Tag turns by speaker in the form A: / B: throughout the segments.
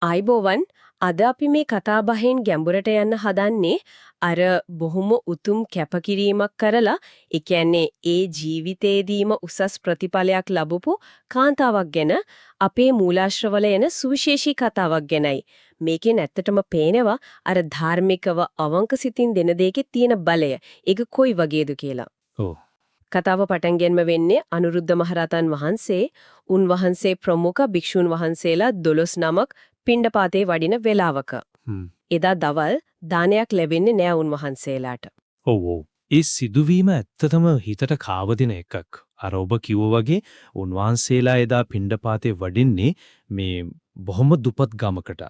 A: ආයිබෝවන් අද අපි මේ කතා බහෙන් ගැඹුරට යන්න හදන්නේ අර බොහොම උතුම් කැපකිරීමක් කරලා ඒ කියන්නේ ඒ ජීවිතේදීම උසස් ප්‍රතිඵලයක් ලැබපු කාන්තාවක් ගැන අපේ මූලාශ්‍රවල එන සුවිශේෂී කතාවක් ගැනයි. මේකෙන් ඇත්තටම පේනවා අර ධාර්මිකව අවංක සිතින් දෙන දෙකේ තියෙන බලය. ඒක කොයි වගේද කියලා.
B: ඔව්.
A: කතාව පටන් ගැනීම වෙන්නේ අනුරුද්ධ මහරහතන් වහන්සේ උන්වහන්සේ ප්‍රමුඛ භික්ෂුන් වහන්සේලා 12 නමක් පිණ්ඩපාතේ වඩින වෙලාවක. එදා දවල් දානයක් ලැබෙන්නේ නෑ උන්වහන්සේලාට.
B: ඔව් ඔව්. ඒ සිදුවීම ඇත්තටම හිතට කාවදින එකක්. අර ඔබ කිව්වා වගේ උන්වහන්සේලා එදා පිණ්ඩපාතේ වඩින්නේ මේ බොහොම දුපත් ගමකට.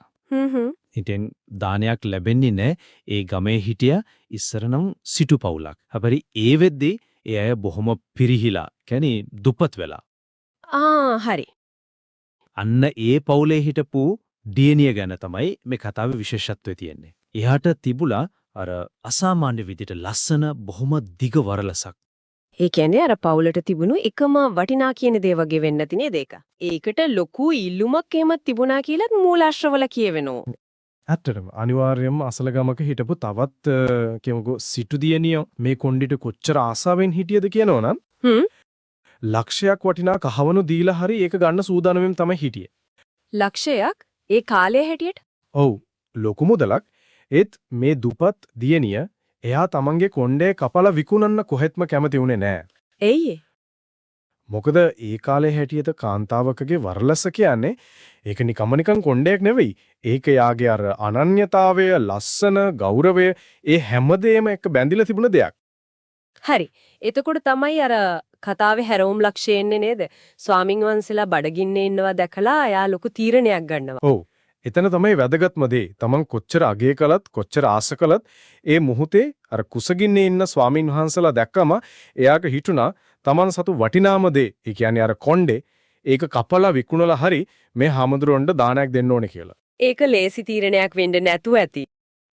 B: ඉතින් දානයක් ලැබෙන්නේ නෑ. ඒ ගමේ හිටිය ඉස්සරනම් සිටු පවුලක්. හැබැයි ඒ වෙද්දී ඒ අය බොහොම පිරිහිලා, කියන්නේ දුපත් වෙලා.
A: හරි.
B: අන්න ඒ පවුලේ හිටපු දියණිය ගැන තමයි මේ කතාවේ විශේෂත්වය තියෙන්නේ. එයාට තිබුණා අර අසාමාන්‍ය විදිහට ලස්සන බොහොම දිග වරලසක්.
A: ඒ කියන්නේ අර පවුලට තිබුණු එකම වටිනා කියන දේ වගේ වෙන්න නැති නේද ඒක? ඒකට ලොකු ඉල්ලුමක් එහෙම තිබුණා කියලාත් මූලාශ්‍රවල කියවෙනවා.
C: ඇත්තටම අනිවාර්යයෙන්ම අසල ගමක හිටපු තවත් කියමුකෝ සිටු දියණිය මේ කොණ්ඩිට කොච්චර ආසාවෙන් හිටියද කියනවනම් ලක්ෂයක් වටිනා කහවණු දීලා හරි ඒක ගන්න සූදානම්ෙන් තමයි හිටියේ.
A: ලක්ෂයක් ඒ කාලේ හැටියට?
C: ඔව් ලොකු මුදලක්. ඒත් මේ දුපත් දියණිය එයා තමන්ගේ කොණ්ඩේ කපලා විකුණන්න කොහෙත්ම කැමති වුණේ නෑ.
A: එයි.
C: මොකද ඒ කාලේ හැටියට කාන්තාවකගේ වරලස කියන්නේ ඒක නිකන් කොණ්ඩයක් නෙවෙයි. ඒක යාගේ අර අනන්‍යතාවය, ලස්සන, ගෞරවය ඒ හැමදේම එක්ක බැඳිලා තිබුණ දෙයක්.
A: හරි. එතකොට තමයි අර කතාවේ හැරවුම් ලක්ෂය එන්නේ නේද? ස්වාමින් වහන්සේලා බඩගින්නේ ඉන්නවා දැකලා එයා ලොකු තීරණයක් ගන්නවා.
C: ඔව්. එතන තමයි වැදගත්ම දේ. තමන් කොච්චර අගය කළත්, කොච්චර ආස කළත් ඒ මොහොතේ අර කුසගින්නේ ඉන්න ස්වාමින් වහන්සේලා දැක්කම එයාට හිතුණා තමන් සතු වටිනාම දේ. ඒ කියන්නේ අර කොණ්ඩේ ඒක කපලා විකුණලා හරි මේ හාමුදුරුවන්ට දානයක් දෙන්න ඕනේ කියලා.
A: ඒක ලේසි තීරණයක් වෙන්න නැතුව ඇති.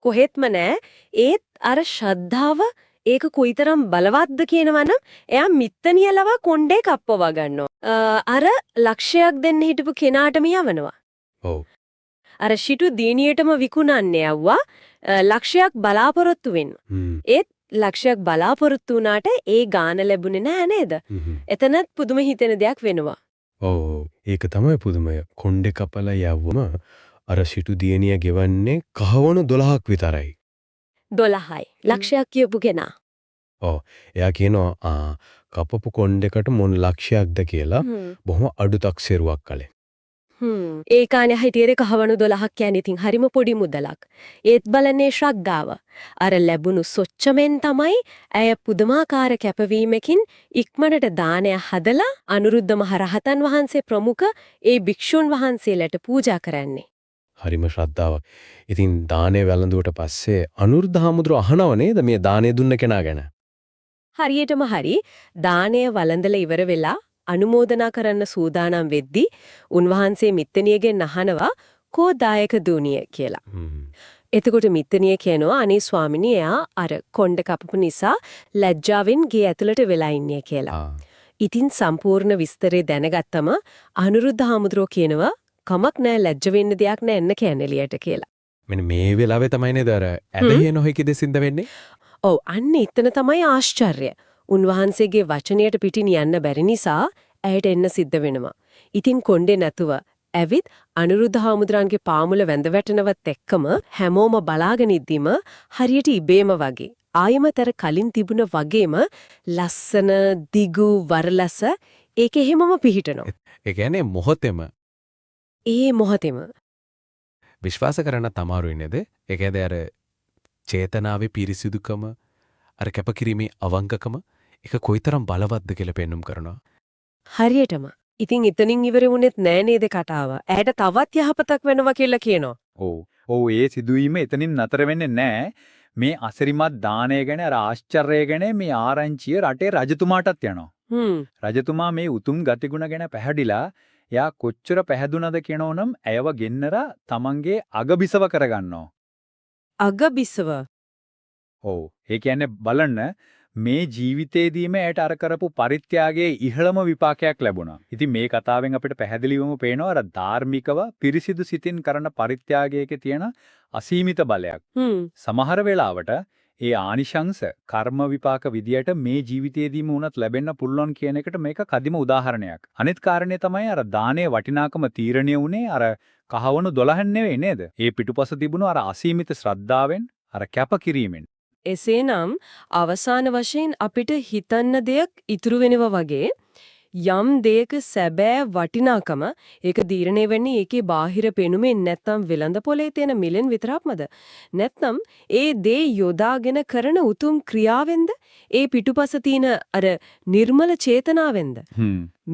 A: කොහෙත්ම නෑ. ඒත් අර ශ්‍රද්ධාව ඒක කොයිතරම් බලවත්ද කියනවනම් එයා මිත්තනියලව කොණ්ඩේ කප්පවා ගන්නවා. අර ලක්ෂයක් දෙන්න හිටපු කෙනාටම යවනවා.
C: ඔව්.
A: අර සිටු දිනියටම විකුණන්නේ යවුවා ලක්ෂයක් බලාපොරොත්තු වෙන්න. ඒත් ලක්ෂයක් බලාපොරොත්තු වුණාට ඒ ගාන ලැබුණේ නෑ නේද? එතනත් පුදුම හිතෙන දෙයක් වෙනවා.
D: ඔව් ඒක තමයි පුදුමය. කොණ්ඩේ කපලා යවුවම අර සිටු දියණිය ගෙවන්නේ කහවණු 12ක් විතරයි.
A: 12යි. ලක්ෂයක් කියපු කෙනා.
D: ඔව්. එයා කියනවා කපපු කොණ්ඩේකට මොන ලක්ෂයක්ද කියලා බොහොම අඩු තක්සේරුවක් කළේ.
A: ඒ කාණේ හිටියේ කහවණු 12ක් කියන්නේ ඉතින් හරිම පොඩි මුදලක්. ඒත් බලන්නේ ශ්‍රද්ධාව. අර ලැබුණු සොච්චමෙන් තමයි ඇය පුදුමාකාර කැපවීමකින් ඉක්මනට දානය හදලා අනුරුද්ධ මහරහතන් වහන්සේ ප්‍රමුඛ ඒ භික්ෂුන් වහන්සේලාට පූජා කරන්නේ.
D: හරිම ශ්‍රද්ධාවක්. ඉතින් දානේ වැළඳුවට පස්සේ අනුරුද්ධ හාමුදුරුවෝ අහනව නේද මේ දානේ දුන්න කෙනා ගැන?
A: හරියටම හරි දානය වළඳලා ඉවර වෙලා අනුමෝදනා කරන්න සූදානම් වෙද්දී උන්වහන්සේ මිත්තණියගෙන් අහනවා කෝ දායක දුණිය කියලා. එතකොට මිත්තණිය කියනවා අනේ ස්වාමිනී එයා අර කොණ්ඩ කපපු නිසා ලැජ්ජාවෙන් ගේ ඇතුළට වෙලා ඉන්නේ කියලා. ඉතින් සම්පූර්ණ විස්තරය දැනගත්තම අනුරුද්ධ හාමුදුරුවෝ කියනවා කමක් නැහැ ලැජ්ජ වෙන්න දෙයක් නැහැ එන්න කියන්නේ එළියට කියලා.
D: මෙන්න මේ වෙලාවේ තමයි නේද අර ඇදහිය නොහැකි දෙසින්ද වෙන්නේ?
A: ඔව් අන්න එතන තමයි ආශ්චර්යය. උන්වහන්සේගේ වචනයට පිටින් යන්න බැරි නිසා ඇයට එන්න සිද්ධ වෙනවා. ඉතින් කොණ්ඩේ නැතුව ඇවිත් අනුරුද්ධ හාමුදුරන්ගේ පාමුල වැඳ වැටෙනවත් එක්කම හැමෝම බලාගෙන ඉද්දිම හරියට ඉබේම වගේ ආයමතර කලින් තිබුණ වගේම ලස්සන දිගු වරලස ඒක එහෙමම පිහිටනවා.
D: ඒ කියන්නේ මොහොතෙම
A: ඒ මොහොතෙම
D: විශ්වාස කරන්න තමාරුයි නේද? ඒ කියන්නේ අර චේතනාවේ පිරිසිදුකම අර කැපකිරීමේ අවංකකම ඒක කොයිතරම් බලවත්ද කියලා පෙන්눔 කරනවා.
A: හරියටම. ඉතින් එතනින් ඉවර වුණෙත් නෑ නේද කතාව. ඇයට තවත් යහපතක් වෙනවා කියලා කියනවා.
E: ඔව්. ඔව් ඒ සිදුවීම එතනින් නතර වෙන්නේ නෑ. මේ අසිරිමත් දාණය ගැන අර ආශ්චර්යය ගැන මේ ආරංචිය රටේ රජතුමාටත් යනවා. රජතුමා මේ උතුම් ගතිගුණ ගැන පැහැදිලා එයා කොච්චර පැහැදුනද කියනෝනම් ඇයව ගෙන්නලා තමන්ගේ අගබිසව කරගන්නවා.
A: අගබිසව.
E: ඔව්. ඒ කියන්නේ බලන්න මේ ජීවිතේදීම ඇයට අර කරපු පරිත්‍යාගයේ ඉහළම විපාකයක් ලැබුණා. ඉතින් මේ කතාවෙන් අපිට පැහැදිලිවම පේනවා අර ධාර්මිකව පිරිසිදු සිතින් කරන පරිත්‍යාගයක තියෙන අසීමිත බලයක්. සමහර වෙලාවට ඒ ආනිශංස කර්ම විපාක විදියට මේ ජීවිතයේදීම වුණත් ලැබෙන්න පුළුවන් කියන එකට මේක කදිම උදාහරණයක්. අනිත් කාරණේ තමයි අර දානයේ වටිනාකම තීරණය වුණේ අර කහවණු 12න් නෙවෙයි නේද? ඒ පිටුපස තිබුණු අර අසීමිත ශ්‍රද්ධාවෙන් අර කැපකිරීමෙන්.
A: එසේනම් අවසාන වශයෙන් අපිට හිතන්න දෙයක් ඉතුරු වෙනවා වගේ යම් දෙයක සැබෑ වටිනාකම ඒක දීර්ණේ වෙන්නේ ඒකේ බාහිර පෙනුමෙන් නැත්නම් වෙළඳ පොලේ තියෙන මිලෙන් විතරක්මද නැත්නම් ඒ දේ යොදාගෙන කරන උතුම් ක්‍රියාවෙන්ද ඒ පිටුපස තියෙන අර නිර්මල චේතනාවෙන්ද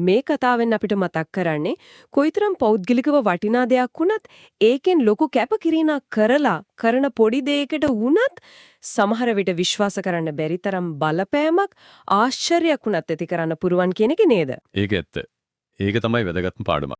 A: මේ කතාවෙන් අපිට මතක් කරන්නේ කොයිතරම් පෞද්ගලිකව වටිනා දෙයක් වුණත් ඒකෙන් ලොකු කැපකිරීමක් කරලා කරන පොඩි දෙයකට වුණත් සමහර විට විශ්වාස කරන්න බැරි තරම් බලපෑමක් ආශ්චර්යයක් වුණත් ඇති කරන්න පුරුවන් කියන එක නේද?
F: ඒක ඇත්ත. ඒක තමයි වැදගත්ම පාඩම.